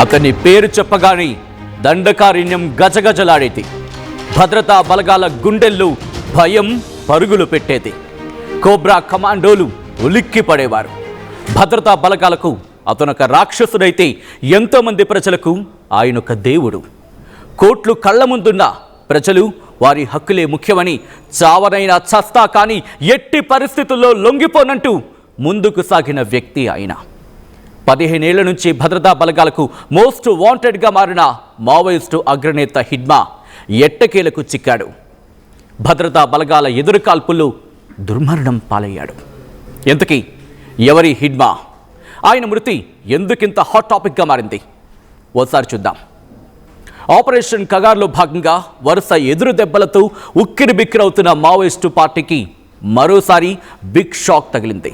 అతని పేరు చెప్పగానే దండకారణ్యం గజగజలాడేది. భద్రతా బలగాల గుండెల్లో భయం పరుగులు పెట్టేది. కోబ్రా కమాండోలు ఉలిక్కి పడేవారు. భద్రతా బలగాలకు అతనొక రాక్షసుడైతే ఎంతోమంది ప్రజలకు ఆయనొక దేవుడు. కోట్లు కళ్ల ముందున్న ప్రజలు వారి హక్కులే ముఖ్యమని, చావనైనా చస్తా కానీ ఎట్టి పరిస్థితుల్లో లొంగిపోనంటూ ముందుకు సాగిన వ్యక్తి ఆయన. 15 ఏళ్ల నుంచి భద్రతా బలగాలకు మోస్ట్ వాంటెడ్గా మారిన మావోయిస్టు అగ్రనేత హిడ్మా ఎట్టకేలకు చిక్కాడు. భద్రతా బలగాల ఎదురుకాల్పుల్లో దుర్మరణం పాలయ్యాడు. ఎంతకీ ఎవరి హిడ్మా? ఆయన మృతి ఎందుకింత హాట్ టాపిక్గా మారింది? ఓసారి చూద్దాం. ఆపరేషన్ కగార్లో భాగంగా వరుస ఎదురు దెబ్బలతో ఉక్కిరి బిక్కిరవుతున్న మావోయిస్టు పార్టీకి మరోసారి బిగ్ షాక్ తగిలింది.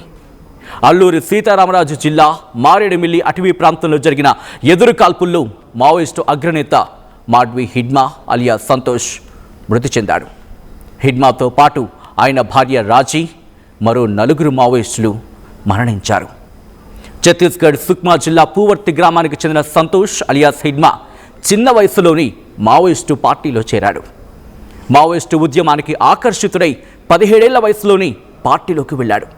అల్లూరి సీతారామరాజు జిల్లా మారేడుమిల్లి అటవీ ప్రాంతంలో జరిగిన ఎదురు కాల్పుల్లో మావోయిస్టు అగ్రనేత మాడ్వి హిడ్మా అలియా సంతోష్ మృతి చెందాడు. హిడ్మాతో పాటు ఆయన భార్య రాజీ, మరో 4 మావోయిస్టులు మరణించారు. ఛత్తీస్గఢ్ సుక్మా జిల్లా పూవర్తి గ్రామానికి చెందిన సంతోష్ అలియాస్ హిడ్మా చిన్న వయసులోని మావోయిస్టు పార్టీలో చేరాడు. మావోయిస్టు ఉద్యమానికి ఆకర్షితుడై 17 ఏళ్ల వయసులోని పార్టీలోకి వెళ్ళాడు.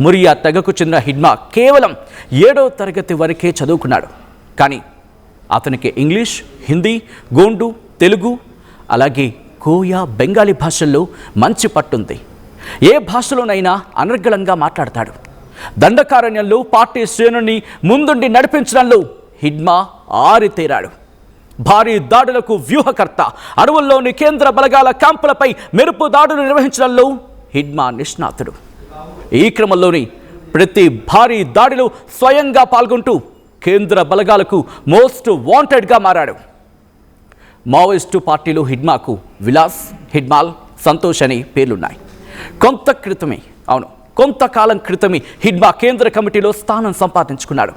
మురియా తెగకు చెందిన హిడ్మా కేవలం 7వ తరగతి వరకే చదువుకున్నాడు. కానీ అతనికి ఇంగ్లీష్, హిందీ, గోండు, తెలుగు, అలాగే కోయా, బెంగాలీ భాషల్లో మంచి పట్టుంది. ఏ భాషలోనైనా అనర్గళంగా మాట్లాడతాడు. దండకారణ్యంలో పార్టీ శ్రేణుని ముందుండి నడిపించడంలో హిడ్మా ఆరితేరాడు. భారీ దాడులకు వ్యూహకర్త, అడవుల్లోని కేంద్ర బలగాల క్యాంపులపై మెరుపు దాడులు నిర్వహించడంలో హిడ్మా నిష్ణాతుడు. ఈ క్రమంలోని ప్రతి భారీ దాడిలో స్వయంగా పాల్గొంటూ కేంద్ర బలగాలకు మోస్ట్ వాంటెడ్గా మారాడు. మావోయిస్టు పార్టీలో హిడ్మాకు విలాస్, హిడ్మాల్, సంతోష్ అని పేర్లున్నాయి. కొంతకాలం క్రితమే హిడ్మా కేంద్ర కమిటీలో స్థానం సంపాదించుకున్నాడు.